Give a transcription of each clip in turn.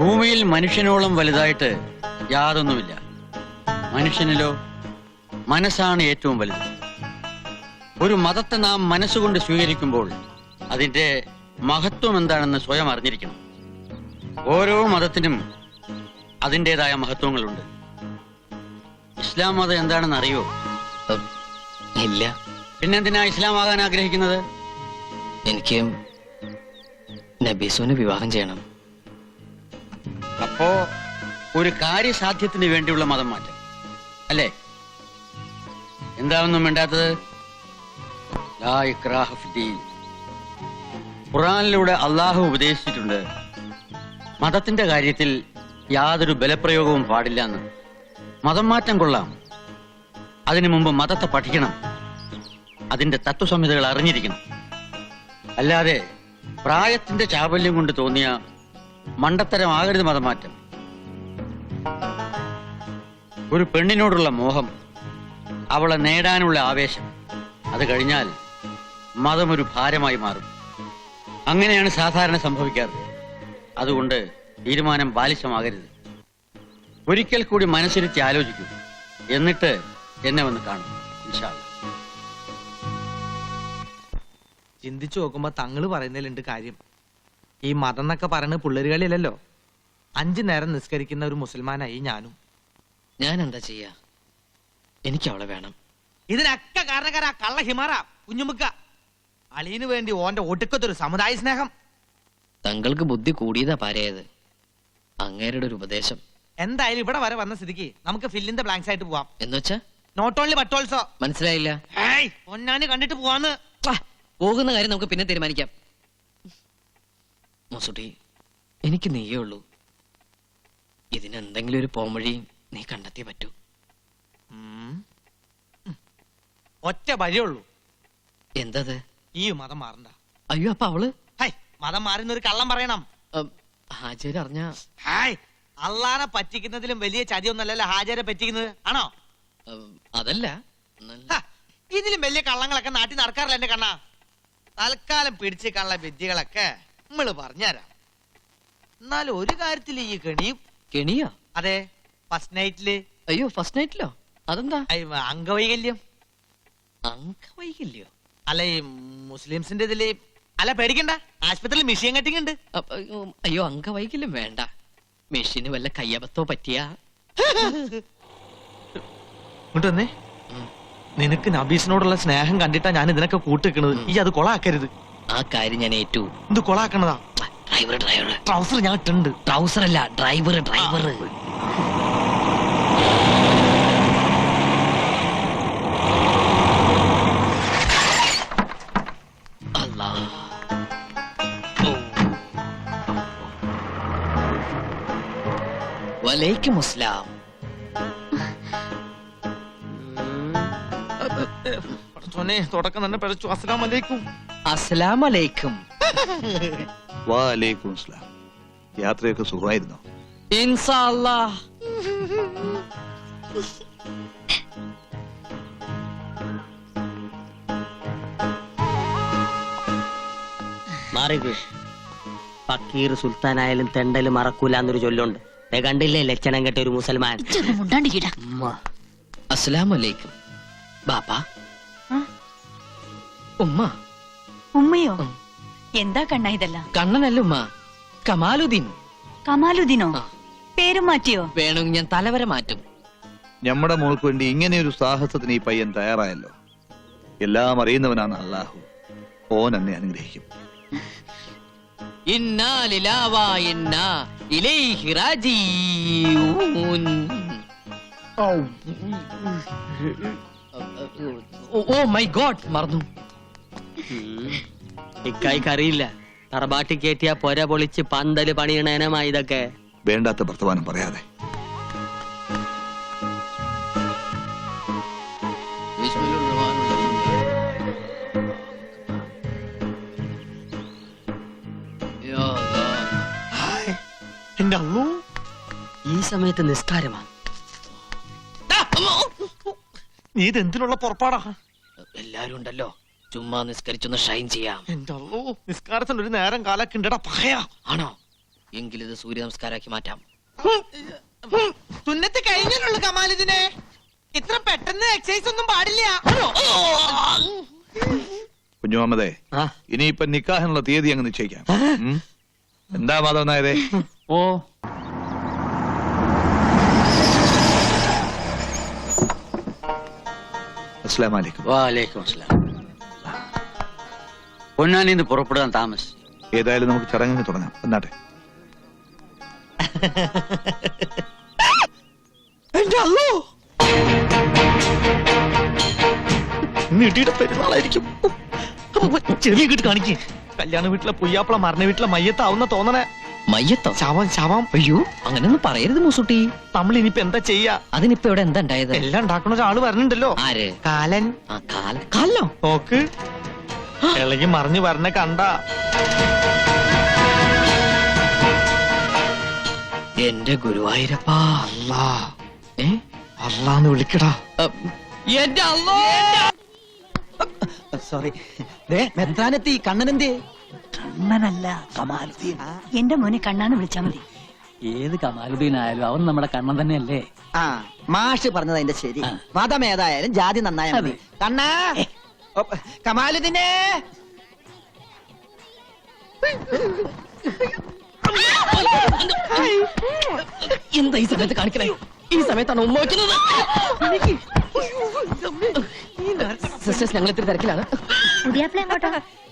ഭൂമിയിൽ മനുഷ്യനോളം വലുതായിട്ട് യാതൊന്നുമില്ല. മനുഷ്യനിലോ മനസ്സാണ് ഏറ്റവും വലുത്. ഒരു മതത്തെ നാം മനസ്സുകൊണ്ട് സ്വീകരിക്കുമ്പോൾ അതിന്റെ മഹത്വം എന്താണെന്ന് സ്വയം അറിഞ്ഞിരിക്കണം. ഓരോ മതത്തിനും അതിൻ്റെതായ മഹത്വങ്ങളുണ്ട്. ഇസ്ലാം മതം എന്താണെന്ന് അറിയോ? ഇല്ല. പിന്നെന്തിനാ ഇസ്ലാം ആകാൻ ആഗ്രഹിക്കുന്നത്? എനിക്ക് നബീസുവിനെ വിവാഹം ചെയ്യണം. അപ്പോ ഒരു കാര്യസാധ്യത്തിന് വേണ്ടിയുള്ള മതം മാറ്റം അല്ലേ? എന്താണെന്നും വേണ്ടാത്തത്? ലാ ഇക്റാഹ ഫിദ്ദീൻ. ഖുർആനിലൂടെ അള്ളാഹു ഉപദേശിച്ചിട്ടുണ്ട്, മതത്തിന്റെ കാര്യത്തിൽ യാതൊരു ബലപ്രയോഗവും പാടില്ല എന്ന്. മതം മാറ്റം കൊള്ളാം, അതിനു മുമ്പ് മതത്തെ പഠിക്കണം, അതിന്റെ തത്വസംഹിതകൾ അറിഞ്ഞിരിക്കണം. അല്ലാതെ പ്രായത്തിന്റെ ചാബല്യം കൊണ്ട് തോന്നിയ മണ്ടത്തരമാകരുത് മതമാറ്റം. ഒരു പെണ്ണിനോടുള്ള മോഹം, അവളെ നേടാനുള്ള ആവേശം, അത് കഴിഞ്ഞാൽ മതം ഒരു ഭാരമായി മാറും. അങ്ങനെയാണ് സാധാരണ സംഭവിക്കാറ്. അതുകൊണ്ട് തീരുമാനം ബാലിശമാകരുത്. ഒരിക്കൽ കൂടി മനസ്സിരുത്തി ആലോചിക്കൂ, എന്നിട്ട് എന്നെ വന്ന് കാണും. ഇൻഷാ അല്ലാഹ്. ചിന്തിച്ചു നോക്കുമ്പോ തങ്ങള് പറയുന്നതിലുണ്ട് കാര്യം. ഈ മതം എന്നൊക്കെ പറയുന്നത് പിള്ളേരുകളിലല്ലോ. 5 നേരം നിസ്കരിക്കുന്ന ഒരു മുസൽമാനായി ഞാനും. ഞാൻ എന്താ ചെയ്യാ? എനിക്ക് അവളെ വേണം. ഇതിനൊക്കെ കാരണക്കാരാ കള്ള ഹിമാറ കുഞ്ഞുമുക്ക. അളിയന് വേണ്ടി ഓന്റെ ഒടുക്കത്തൊരു സമുദായ സ്നേഹം. തങ്ങൾക്ക് ബുദ്ധി കൂടിയതാ പാരയത്. അങ്ങേരുടെ ഒരു ഉപദേശം. എന്തായാലും ഇവിടെ വരെ വന്ന സ്ഥിതിക്ക് നമുക്ക് ഫില്ലിന്റെ ബ്ലാങ്ക്സ് ആയിട്ട് പോവാം. എന്നുവെച്ചാ നോട്ട് ഓൺലി ബട്ട് ഓൾസോ. മനസ്സിലായില്ല. പൊന്നാന് കണ്ടിട്ട് പോവാന്ന്. പോകുന്ന കാര്യം നമുക്ക് പിന്നെ തീരുമാനിക്കാം. മൊസുട്ടി, എനിക്ക് നീയേ ഉള്ളൂ. ഇതിനെന്തെങ്കിലും ഒരു പോംവഴി നീ കണ്ടെത്തിയേ പറ്റൂ. ഒറ്റ വഴിയുള്ളൂ. എന്തത്? ഈ മതം മാറണ്ട. അയ്യോ, അപ്പൊ അവള് മതം മാറുന്ന ഒരു കള്ളം പറയണം. ഹാജര് അറിഞ്ഞ അള്ളാനെ പറ്റിക്കുന്നതിലും വലിയ ചതിയൊന്നല്ലല്ലോ ഹാജരെ പറ്റിക്കുന്നത്, ആണോ? അതല്ല, ഇതിലും വലിയ കള്ളങ്ങളൊക്കെ നാട്ടിൽ നടക്കാറില്ല എന്റെ കണ്ണാ. തൽക്കാലം പിടിച്ച് കള്ള വിദ്യകളൊക്കെ നമ്മള് പറഞ്ഞുതരാം. എന്നാലും ഒരു കാര്യത്തിൽ ഈ കെണിയോ? അതെ, ഫസ്റ്റ് നൈറ്റില്. അയ്യോ, ഫസ്റ്റ് നൈറ്റിലോ? അതെന്താ? അംഗവൈകല്യം. അംഗവൈകല്യോ? അല്ല, ഈ മുസ്ലിംസിന്റെ ഇതില്. അല്ല, പേടിക്കണ്ട, ആശുപത്രിയിൽ മിഷീൻ കട്ടിങ് ഉണ്ട്. അയ്യോ, അംഗവൈകല്യം വേണ്ട. മെഷീന് വല്ല കയ്യബത്തോ പറ്റിയാ. ഇങ്ങോട്ടൊന്നേ, നിനക്ക് നബീസിനോടുള്ള സ്നേഹം കണ്ടിട്ടാ ഞാൻ ഇതിനൊക്കെ കൂട്ടിക്കണത്. ഈ അത് കൊളാക്കരുത്. ആ കാര്യം ഞാൻ ഏറ്റു. ഇത് കൊളാക്കണതാ. ഡ്രൈവർ ട്രൗസർ ഞാൻ ഇട്ടുണ്ട്. ട്രൗസർ അല്ല, ഡ്രൈവർ. അല്ലാ, വലൈക്കും അസ്സലാം. തുടക്കം തന്നെ പഠിച്ചു. അസ്സലാം അലൈക്കും. അസ്സലാം അലൈക്കും. വലൈക്കും അസ്സലാം. യാത്രയൊക്കെ സുഖമായിരുന്നോ? ഇൻഷാ അല്ലാഹ്. ഫക്കീർ സുൽത്താനായാലും തെണ്ടല് മറക്കൂലെന്നൊരു ചൊല്ലുണ്ട്. കണ്ടില്ലേ ലക്ഷണം കെട്ട ഒരു മുസൽമാൻ. അസ്സലാം അലൈക്കും. ബാപ്പാ, ഉമ്മ. ഉമ്മയോ? എന്താ കണ്ണ ഇതല്ല? കണ്ണനല്ല ഉമ്മ, കമാലുദ്ദീൻ. കമാലുദ്ദീനോ? പേരും മാറ്റിയോ? വേണമെങ്കിൽ ഞാൻ തലവര മാറ്റും. നമ്മുടെ മോൾക്ക് വേണ്ടി ഇങ്ങനെ ഒരു സാഹസത്തിന് ഈ പയ്യൻ തയ്യാറായല്ലോ. എല്ലാം അറിയുന്നവനാണ് അള്ളാഹു. ഓൻ എന്നെ അനുഗ്രഹിക്കും. ഇന്നാ ലില്ലാഹി വ ഇന്നാ ഇലൈഹി റാജിഊൻ. ഓ മൈ ഗോഡ്, മറന്നു. ഇക്കായിക്ക് അറിയില്ല, തറബാട്ടി കയറ്റിയ പൊര പൊളിച്ച് പന്തല് പണിയണേനമാ ഇതൊക്കെ. വേണ്ടാത്ത വർത്തമാനം പറയാതെ. എന്റെ അള്ളോ, ഈ സമയത്ത് നിസ്കാരമാണ്. നീ ഇതെന്തിനുള്ള പുറപ്പാടാ? എല്ലാരും ഉണ്ടല്ലോ, ചുമ്മാ നിസ്കരിച്ചൊന്ന് ഷൈൻ ചെയ്യാം. എന്റെ അള്ളോ, നിസ്കാരത്തിന് ഒരു നേരം കാലൊക്കെ ഉണ്ടടാ പഹയാ. ആണോ? എങ്കിലിത് സൂര്യ നമസ്കാരാക്കി മാറ്റാം. സുന്നത്ത് കഴിഞ്ഞുള്ളൂ കമാലിദിനെ. ഇത്ര പെട്ടെന്ന് എക്സസൈസ് ഒന്നും പാടില്ല. കുഞ്ഞുമാമതേ, ഇനിയിപ്പൊ നിക്കാഹിനുള്ള തീയതി അങ്ങ് നിശ്ചയിക്കാം. എന്താ മാധവൻ നായരെ? ഓ അസ്സലാമു അലൈക്കും. വാലേക്കും അസ്സലാം. പൊന്നാനിന്ന് പുറപ്പെടാൻ താമസിച്ചു. ഏതായാലും നമുക്ക് ചടങ്ങിന് തുടങ്ങാം. എന്നാട്ടെ. നീട്ടിയുടെ പെരുന്നാളായിരിക്കും. ചെറിയ കിട്ട് കാണിക്കേ. കല്യാണ വീട്ടിലെ പുയ്യാപ്പള മരണ വീട്ടിലെ മയ്യത്താവുന്ന തോന്നണേ. മയ്യത്തോ? ശവം ശവം. അയ്യോ, അങ്ങനെയൊന്നും പറയരുത് മൂസുട്ടി. നമ്മൾ ഇനിയിപ്പോ എന്താ ചെയ്യാ? അതിനിപ്പോ ഇവിടെ എന്താ ഉണ്ടായത്? എല്ലാം ഉണ്ടാക്കണ ഒരാള് വരണുണ്ടല്ലോ. ആര്? കാലൻ. ആ കാലോ? നോക്ക്, ഇളകി മറിഞ്ഞു വരണ കണ്ട. എന്റെ ഗുരുവായൂരപ്പാ. അല്ലാ, അല്ലാന്ന് വിളിക്കടാ. എന്റെ അല്ലോ. സോറി. മെത്രാനെത്തി. കണ്ണനെന്തേ? കണ്ണനല്ല, കമാലുദ്ദീൻ. എന്റെ മോനെ കണ്ണാന്ന് വിളിച്ചാ മതി. ഏത് കമാലുദ്ദീൻ ആയാലും അവൻ നമ്മുടെ കണ്ണൻ തന്നെയല്ലേ? ആ, മാഷ് പറഞ്ഞത് അതിന്റെ ശരി. മതം ഏതായാലും ജാതി നന്നായ മതി. കണ്ണാ, കമാലുദ്ദീനെ. എന്താ ഈ സമയത്ത് കാണിക്കണേ? ഈ സമയത്താണ് ഉമ്മ വയ്ക്കുന്നത്. സിസ്റ്റേഴ്സ്, ഞങ്ങൾ ഇത്തിരി തിരക്കിലാണ്.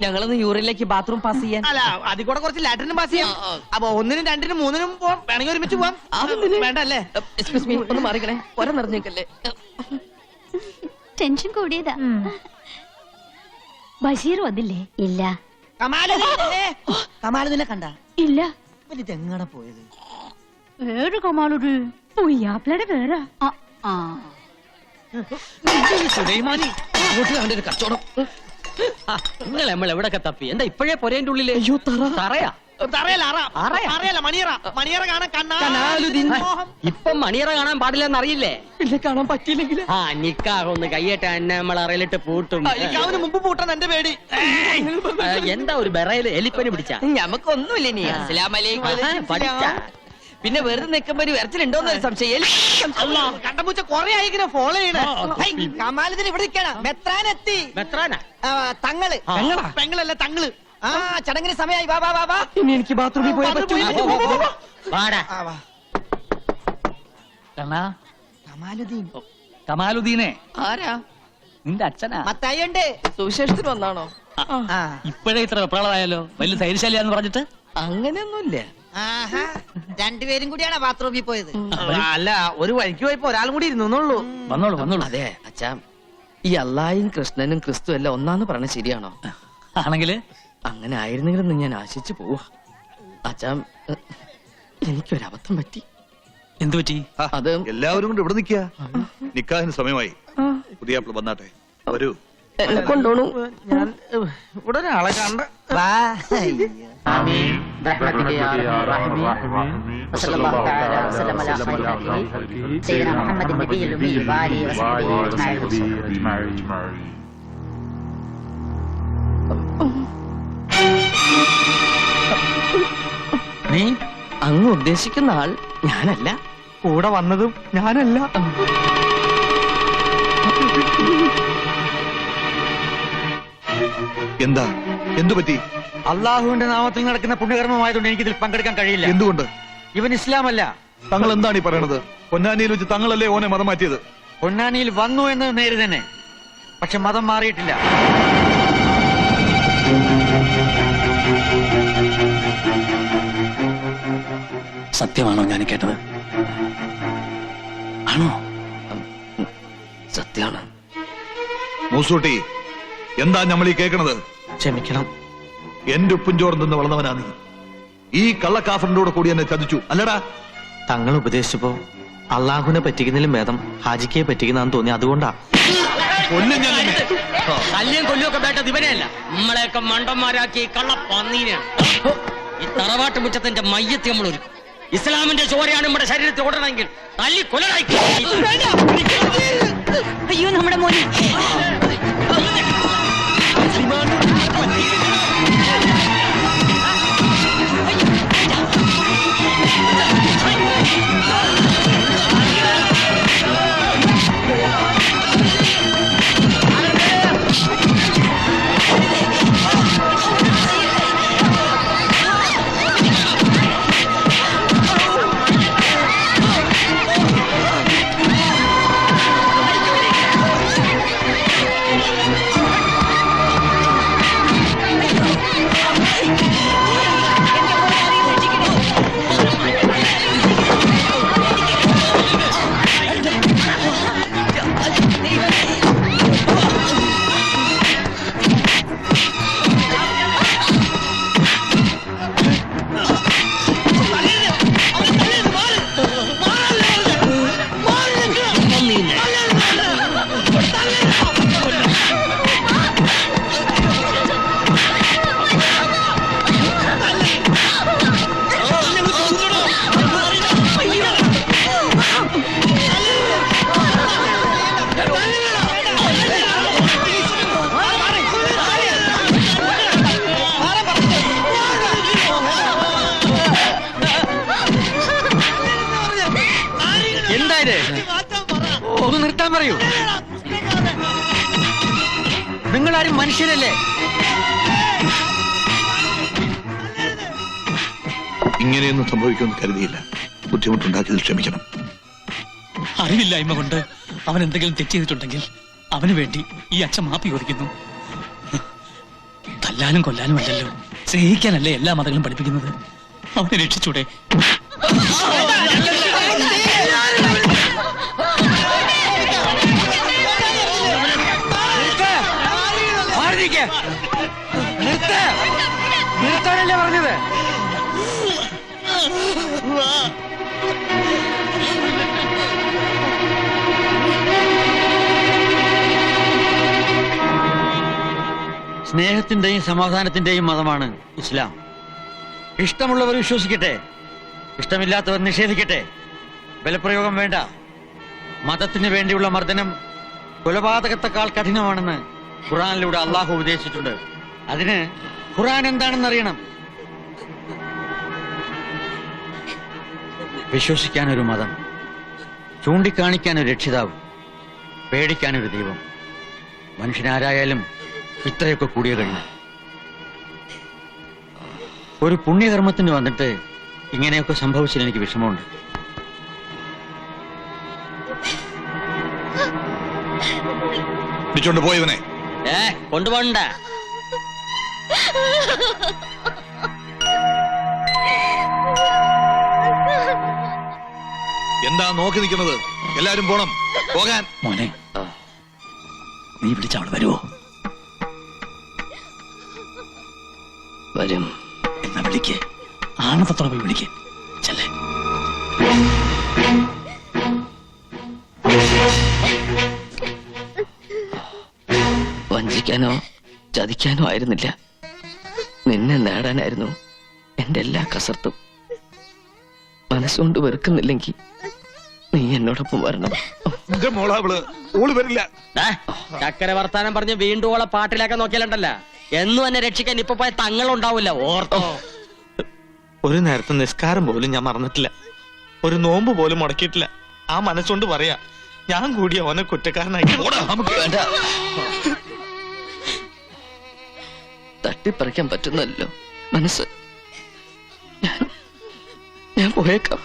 ഞങ്ങളൊന്ന് യൂറിനിലേക്ക് ബാത്റൂം പാസ് ചെയ്യാൻ. അല്ല, അതിൽ കൂടെ കുറച്ച് ലാറ്ററിനും പാസ് ചെയ്യാം. അപ്പൊ 1-നും 2-നും 3-നും പോവാം. വേണമെങ്കിൽ ഒരുമിച്ച് പോവാം. വേണ്ടല്ലേ? എക്സ്ക്യൂസ് മീ, ഒന്ന് മാറിക്കണേ. ഒര നിറഞ്ഞേക്കല്ലേ. ടെൻഷൻ കൂടിയതാ. ബഷീർ വന്നില്ലേ? ഇല്ല. കമാലുദ്ദീനെ കണ്ട? ഇല്ല. ഇതെങ്ങനെ പോയത്? വേറെ കമാലൊരു പുയ്യാപ്പിളയുടെ പേരാ. സുലൈമാനി, അങ്ങോട്ട് അവന്റെ ഒരു കച്ചവടം. നിങ്ങൾ നമ്മൾ എവിടൊക്കെ തപ്പി? എന്താ ഇപ്പോഴേ പൊരേന്റെ ഉള്ളില്? അയ്യോ, തറയാ? അറിയാല മണിയറ കാണാൻ കനാലുദ്ദീൻ. ഇപ്പം മണിയറ കാണാൻ പാടില്ലെന്ന് അറിയില്ലേ? പിന്നെ കാണാൻ പറ്റിയില്ലെങ്കിൽ ആ, നിക്കാഹൊന്ന് കയ്യേറ്റ എന്നെ നമ്മൾ അറിയിലിട്ട് പൂട്ടും. അവന് മുമ്പ് പൂട്ടാൻ എന്റെ പേടി. എന്താ ഒരു ബെറയില് എലിപ്പനി പിടിച്ച? ഞമ്മക്കൊന്നുമില്ല. നീ പഠിച്ച പിന്നെ വെറുതെ നിൽക്കുമ്പോ ഒരു വരച്ചിലുണ്ടോന്നൊരു സംശയം. കണ്ടപൂച്ച കൊറേ ആയിങ്ങനെ ഫോളോ ചെയ്യണേ. കമാലുദ്ദീൻ ഇവിടെ നിൽക്കണം. മെത്രാനെത്തി. മെത്രാനാ? തങ്ങള്. പെങ്ങളല്ല തങ്ങള്. ആ, ചടങ്ങിന് സമയമായി. വാ വാ വാ വാ. ഇനി എനിക്ക് ബാത്റൂമിൽ പോയി കമാലുദ്ദീൻ. കമാലുദ്ദീനെ ആരാ? നിന്റെ അച്ഛനാ? മത്തായിയുണ്ട്. സുവിശേഷത്തിന് വന്നാണോ? ഇപ്പോഴേ ഇത്ര വെപ്രാളമായാലോ? വലിയ ധൈര്യശാലിയാന്ന് പറഞ്ഞിട്ട്? അങ്ങനെയൊന്നുമില്ല. ആഹാ, രണ്ടുപേരും കൂടിയാണ് ബാത്റൂമിൽ പോയത്. അല്ല, ഒരു വഴിക്ക് പോയപ്പോ ഒരാളും കൂടി ഇരുന്നുള്ളൂ. വന്നോളൂ വന്നോളൂ. അതെ അച്ഛാ, ഈ അല്ലായും കൃഷ്ണനും ക്രിസ്തു എല്ലാം ഒന്നാന്ന് പറഞ്ഞ ശരിയാണോ? ആണെങ്കില് അങ്ങനെ ആയിരുന്നെങ്കിലും ഞാൻ ആശിച്ചു പോവാ. അച്ഛാ, എനിക്കൊരബദ്ധം പറ്റി. എന്തു പറ്റി? അത് എല്ലാവരും കൊണ്ട് ഇവിടെ നിൽക്കുക. നിക്കാഹിന് സമയമായി. പുതിയ വന്നാട്ടെ. വരൂ. എന്നെ കൊണ്ടോണു. ഞാൻ ഇവിടെ ഒരാളെ കണ്ട. വാ. നീ അങ്ങ് ഉദ്ദേശിക്കുന്ന ആൾ ഞാനല്ല. കൂടെ വന്നതും ഞാനല്ല. എന്താ? എന്തു പറ്റി? അള്ളാഹുവിന്റെ നാമത്തിൽ നടക്കുന്ന പുണ്യകർമ്മമായതുകൊണ്ട് എനിക്കിതിൽ പങ്കെടുക്കാൻ കഴിയില്ല. എന്തുകൊണ്ട്? ഇവൻ ഇസ്ലാമല്ല. തങ്ങൾ എന്താണ് ഈ പറയണത്? പൊന്നാനിയിൽ വെച്ച് തങ്ങളല്ലേ ഓനെ മതം മാറ്റിയത്? പൊന്നാനിയിൽ വന്നു എന്നത് നേര് തന്നെ, പക്ഷെ മതം മാറിയിട്ടില്ല. സത്യമാണോ ഞാൻ കേട്ടത്? ആണോ? സത്യമാണ്. മൂസൂട്ടി, എന്താ നമ്മൾ ഈ കേൾക്കണത്? ക്ഷമിക്കണം. എന്റെ ഉപ്പും ചോറും നിന്ന് വളർന്നവനാ നീ. ഈ കള്ളക്കാഫറിന്റെ കൂടെ കൂടി എന്നെ ചതിച്ചു അല്ലടാ? തങ്ങൾ ഉപദേശിച്ചപ്പോ അള്ളാഹുവിനെ പറ്റിക്കുന്നതിലും ഭേദം ഹാജിക്കയെ പറ്റിക്കുന്നതാന്ന് തോന്നി. അതുകൊണ്ടാ. കല്യം കൊല്ലുമൊക്കെ വേണ്ടത് ഇവനെയല്ല, നമ്മളെയൊക്കെ മണ്ടന്മാരാക്കി കള്ള പന്നീനാണ്. ഈ തറവാട്ട് മുറ്റത്തിന്റെ മയ്യത്തി നമ്മൾ ഒരു ഇസ്ലാമിന്റെ ചോരയാണ് നമ്മുടെ ശരീരത്തിൽ ഓടണമെങ്കിൽ തല്ലി കൊല്ലടായി. അയ്യോ, നമ്മുടെ മോനെ. ഒന്ന് നിർത്താൻ പറയൂ. നിങ്ങളാരും മനുഷ്യരല്ലേ? ഇങ്ങനെയൊന്നും സംഭവിക്കുമെന്ന് കരുതിയില്ല. ബുദ്ധിമുട്ടുണ്ടാക്കിയതിൽ ക്ഷമിക്കണം. അറിവില്ലായ്മ കൊണ്ട് അവൻ എന്തെങ്കിലും തെറ്റ് ചെയ്തിട്ടുണ്ടെങ്കിൽ അവന് വേണ്ടി ഈ അച്ഛൻ മാപ്പി ചോദിക്കുന്നു. തല്ലാനും കൊല്ലാനും അല്ലല്ലോ, സ്നേഹിക്കാനല്ലേ എല്ലാ മതങ്ങളും പഠിപ്പിക്കുന്നത്. അവനെ രക്ഷിച്ചൂടെ? നിർത്താനല്ലേ പറഞ്ഞത്? സ്നേഹത്തിന്റെയും സമാധാനത്തിന്റെയും മതമാണ് ഇസ്ലാം. ഇഷ്ടമുള്ളവർ വിശ്വസിക്കട്ടെ, ഇഷ്ടമില്ലാത്തവർ നിഷേധിക്കട്ടെ. ബലപ്രയോഗം വേണ്ട. മതത്തിന് വേണ്ടിയുള്ള മർദ്ദനം കൊലപാതകത്തെക്കാൾ കഠിനമാണെന്ന് ഖുർആനിലൂടെ അള്ളാഹു ഉപദേശിച്ചിട്ടുണ്ട്. അതിന് ഖുർആൻ എന്താണെന്ന് അറിയണം. വിശ്വസിക്കാനൊരു മതം, ചൂണ്ടിക്കാണിക്കാനൊരു രക്ഷിതാവ്, പേടിക്കാനൊരു ദൈവം. മനുഷ്യനാരായാലും ഇത്രയൊക്കെ കൂടിയ കഴിഞ്ഞു. ഒരു പുണ്യകർമ്മത്തിന് വന്നിട്ട് ഇങ്ങനെയൊക്കെ സംഭവിച്ചതിൽ എനിക്ക് വിഷമമുണ്ട്. പിടിച്ചോണ്ട് പോയവനെ കൊണ്ടുപോണ്ട. എന്താ നോക്കി നിൽക്കുന്നത്? എല്ലാരും പോണം, പോകാൻ. മോനെ, നീ വിളിച്ചവള് വരുവോ? വരും. എന്നാ വിളിക്ക്, ആണത്തോടെ പോയി വിളിക്ക്. ചെല്ലേ. വഞ്ചിക്കാനോ ചതിക്കാനോ ആയിരുന്നില്ല, നിന്നെ നേടാനായിരുന്നു എന്റെ എല്ലാ കസർത്തും. മനസ്സുകൊണ്ട് വെറുക്കുന്നില്ലെങ്കിൽ നീ എന്നോടൊപ്പം വരണം. എന്റെ മോളാവള്, ഓള് വരില്ല. ചക്കര വർത്താനം പറഞ്ഞ് വീണ്ടും ഓളെ പാട്ടിലാക്കാൻ നോക്കിയാലുണ്ടല്ല, എന്നും എന്നെ രക്ഷിക്കാൻ ഇപ്പൊ പോയ തങ്ങളുണ്ടാവില്ല. ഓർത്തോ? ഒരു നേരത്തെ നിസ്കാരം പോലും ഞാൻ മറന്നിട്ടില്ല, ഒരു നോമ്പ് പോലും മുടക്കിയിട്ടില്ല. ആ മനസ്സുകൊണ്ട് പറയാ, ഞാൻ കൂടി അവനെ കുറ്റക്കാരനായി. വേണ്ട, തട്ടിപ്പറിക്കാൻ പറ്റുന്നല്ലോ മനസ്സ്. ഞാൻ പോയേക്കാം.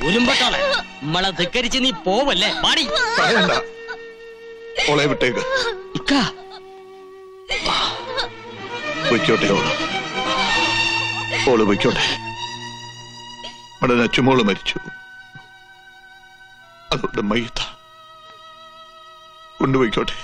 ഉലുമ്പട്ടോളെ, നമ്മളെ ധിക്കരിച്ച് നീ പോവല്ലേ? പാടി പറയണ്ട, ഓളെ വിട്ടേക്ക്. പൊയ്ക്കോട്ടെ ഓള്, ഓള് പൊയ്ക്കോട്ടെ. അവിടെ നച്ചുമോള് മരിച്ചു, അതുകൊണ്ട് മയ്യത്ത കൊണ്ടുപോയിക്കോട്ടെ.